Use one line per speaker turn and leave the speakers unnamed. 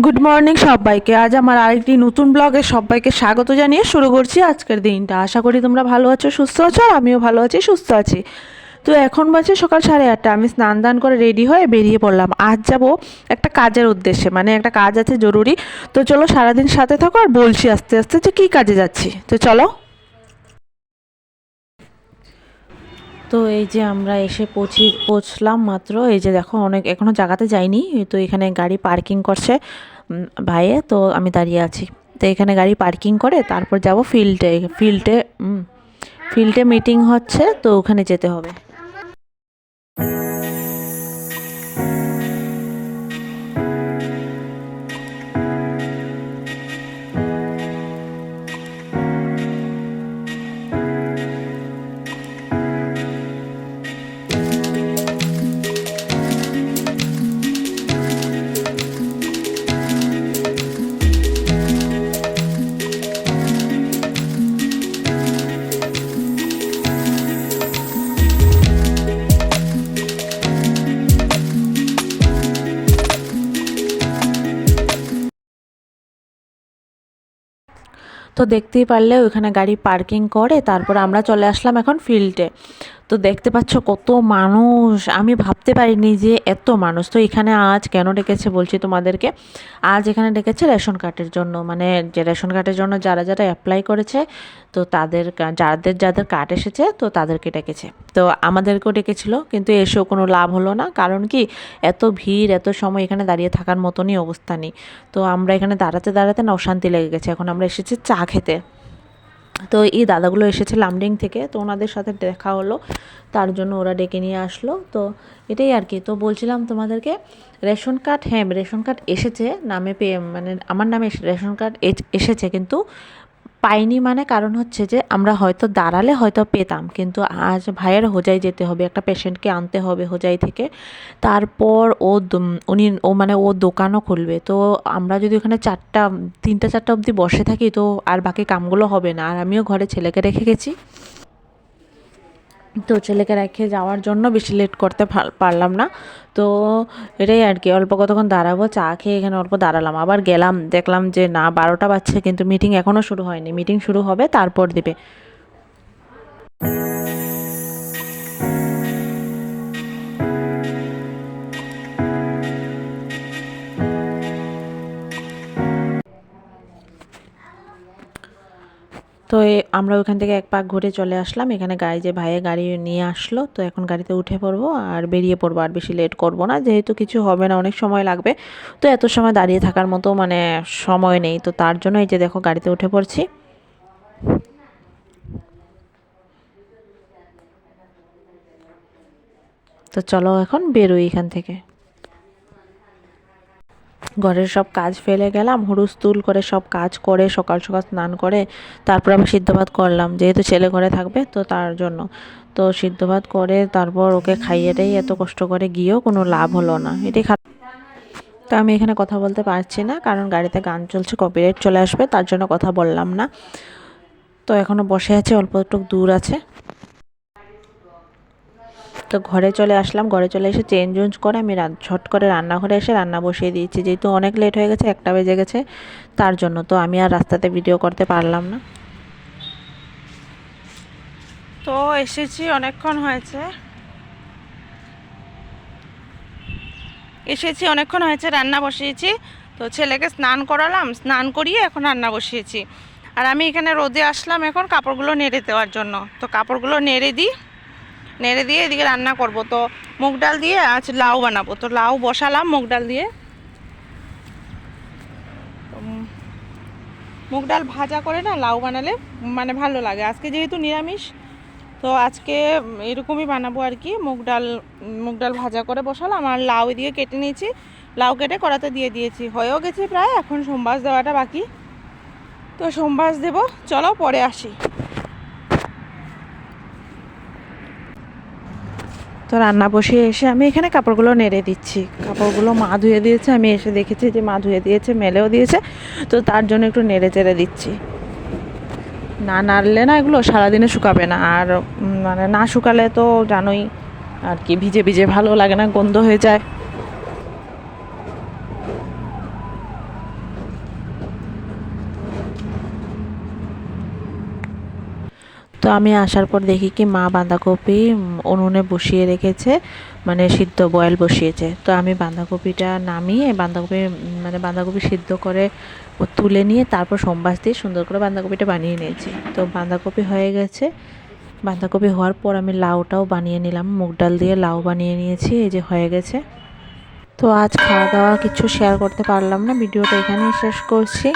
Good morning সবাইকে। আজ আমার আরেকটি নতুন ব্লগে সবাইকে স্বাগত জানিয়ে শুরু করছি আজকের দিনটা। আশা করি তোমরা ভালো আছো, সুস্থ আছো, আর আমিও ভালো আছি, সুস্থ আছি। তো এখন বাজে সকাল 8:30। আমি স্নান দান করে রেডি হয়ে বেরিয়ে পড়লাম। আজ যাব একটা কাজের উদ্দেশ্যে, মানে একটা কাজ আছে জরুরি। তো চলো সারাদিন সাথে থাকো আর বলছি আস্তে আস্তে যে কী কাজে যাচ্ছি। তো চলো। তো এই যে আমরা এসে পৌঁছলাম মাত্র। এই যে দেখো অনেক এখনও জায়গাতে যাইনি। তো এখানে গাড়ি পার্কিং করছে ভাইয়ে, তো আমি দাঁড়িয়ে আছি। তো এখানে গাড়ি পার্কিং করে তারপর যাব ফিল্ডে মিটিং হচ্ছে, তো ওখানে যেতে হবে। তো দেখতেই পারলে ওইখানে গাড়ি পার্কিং করে তারপর আমরা চলে আসলাম এখন ফিল্ডে। তো দেখতে পাচ্ছ কত মানুষ, আমি ভাবতে পারিনি যে এত মানুষ। তো এখানে আজ কেন ডেকেছে বলছি তোমাদেরকে। আজ এখানে ডেকেছে রেশন কার্ডের জন্য, মানে যে রেশন কার্ডের জন্য যারা যারা অ্যাপ্লাই করেছে, তো তাদের যাদের যাদের কার্ড এসেছে তো তাদেরকে ডেকেছে। তো আমাদেরকেও ডেকেছিল, কিন্তু এসেও কোনো লাভ হলো না। কারণ কি, এত ভিড়, এত সময় এখানে দাঁড়িয়ে থাকার মতনই অবস্থা নেই। তো আমরা এখানে দাঁড়াতে দাঁড়াতে না অশান্তি লেগে গেছে। এখন আমরা এসেছি চা খেতে। তো এই দাদাগুলো এসেছে লামডিং থেকে, তো ওনাদের সাথে দেখা হলো, তার জন্য ওরা ডেকে নিয়ে আসলো। তো এটাই আর কি। তো বলছিলাম তোমাদেরকে, রেশন কার্ড, হ্যাঁ রেশন কার্ড এসেছে, নামে পেয়ে মানে আমার নামে রেশন কার্ড এসেছে, কিন্তু পাইনি। মানে কারণ হচ্ছে যে আমরা হয়তো দাঁড়ালে হয়তো পেতাম, কিন্তু আজ ভাইয়ের হোজাই যেতে হবে, একটা পেশেন্টকে আনতে হবে হোজাই থেকে। তারপর ও দোকানও খুলবে। তো আমরা যদি ওখানে 3টা 4টা অবধি বসে থাকি, তো আর বাকি কামগুলো হবে না। আর আমিও ঘরে ছেলেকে রেখে গেছি, তো ছেলেকে রেখে যাওয়ার জন্য বেশি লেট করতে পারলাম না। তো এটাই আর কি, অল্প কতক্ষণ দাঁড়াবো, চা খেয়ে এখানে অল্প দাঁড়ালাম, আবার গেলাম, দেখলাম যে না 12টা বাজছে, কিন্তু মিটিং এখনও শুরু হয়নি। মিটিং শুরু হবে তারপর দিবে। তো আমরা ওখান থেকে এক পাক ঘুরে চলে আসলাম এখানে। ভাইয়ে গাড়ি নিয়ে আসলো, তো এখন গাড়িতে উঠে পড়বো আর বেরিয়ে পড়বো। আর বেশি লেট করব না, যেহেতু কিছু হবে না, অনেক সময় লাগবে। তো এত সময় দাঁড়িয়ে থাকার মতো মানে সময় নেই, তো তার জন্য এই যে দেখো গাড়িতে উঠে পড়ছি। তো চলো এখন বেরোই এখান থেকে। ঘরের সব কাজ ফেলে গেলাম, হুড়ুস্থুল করে সব কাজ করে সকাল সকাল স্নান করে তারপর আবার সিদ্ধ ভাত করলাম, যেহেতু ছেলে ঘরে থাকবে তো তার জন্য। তো সিদ্ধ ভাত করে তারপর ওকে খাইয়েটাই এত কষ্ট করে গিয়েও কোনো লাভ হলো না, এটাই খারাপ। তো আমি এখানে কথা বলতে পারছি না, কারণ গাড়িতে গান চলছে, কপিরাইট চলে আসবে, তার জন্য কথা বললাম না। তো এখনও বসে আছে, অল্প একটু দূর আছে। তো ঘরে চলে আসলাম, ঘরে চলে এসে চেঞ্জ উঞ্জ করে আমি ঝট করে রান্নাঘরে এসে রান্না বসিয়ে দিয়েছি, যেহেতু অনেক লেট হয়ে গেছে, 1টা বেজে গেছে, তার জন্য। তো আমি আর রাস্তাতে ভিডিও করতে পারলাম না। তো এসেছি, অনেকক্ষণ হয়েছে রান্না বসিয়েছি। তো ছেলেকে স্নান করালাম, স্নান করিয়ে এখন রান্না বসিয়েছি। আর আমি এখানে রোদে আসলাম এখন কাপড়গুলো নেড়ে দেওয়ার জন্য। তো কাপড়গুলো নেড়ে দিয়ে এদিকে রান্না করব। তো মুগ ডাল দিয়ে আজ লাউ বানাবো, তো লাউ বসালাম মুগ ডাল দিয়ে। মুগ ডাল ভাজা করে না লাউ বানালে মানে ভালো লাগে। আজকে যেহেতু নিরামিষ, তো আজকে এরকমই বানাবো আর কি। মুগ ডাল ভাজা করে বসালাম, আর লাউ দিয়ে কেটে নিয়েছি, লাউ কেটে কড়াতে দিয়ে দিয়েছি, হয়েও গেছে প্রায়। এখন সোমবার দেওয়াটা বাকি, তো সোমবার দেবো। চলো পরে আসি। তো রান্না বসিয়ে এসে আমি এখানে কাপড়গুলো নেড়ে দিচ্ছি। কাপড়গুলো মা ধুয়ে দিয়েছে, আমি এসে দেখেছি যে মা ধুয়ে দিয়েছে, মেলেও দিয়েছে, তো তার জন্য একটু নেড়ে চেড়ে দিচ্ছি। না নাড়লে না এগুলো সারাদিনে শুকাবে না, আর মানে না শুকালে তো জানোই আর কি, ভিজে ভিজে ভালো লাগে না, গন্ধ হয়ে যায়। আমি আসার পর দেখি কি মা বাঁধাকপি উনুনে বসিয়ে রেখেছে, মানে সিদ্ধ বয়েল বসিয়েছে। তো আমি বাঁধাকপিটা নামিয়ে বাঁধাকপি সিদ্ধ করে তুলে নিয়ে তারপর সোমবাস দিয়ে সুন্দর করে বাঁধাকপিটা বানিয়ে নিয়েছি। তো বাঁধাকপি হয়ে গেছে। বাঁধাকপি হওয়ার পর আমি লাউটাও বানিয়ে নিলাম, মুগ ডাল দিয়ে লাউ বানিয়ে নিয়েছি, এই যে হয়ে গেছে। তো আজ খাওয়া দাওয়া কিছু শেয়ার করতে পারলাম না, ভিডিওটা এখানেই শেষ করছি।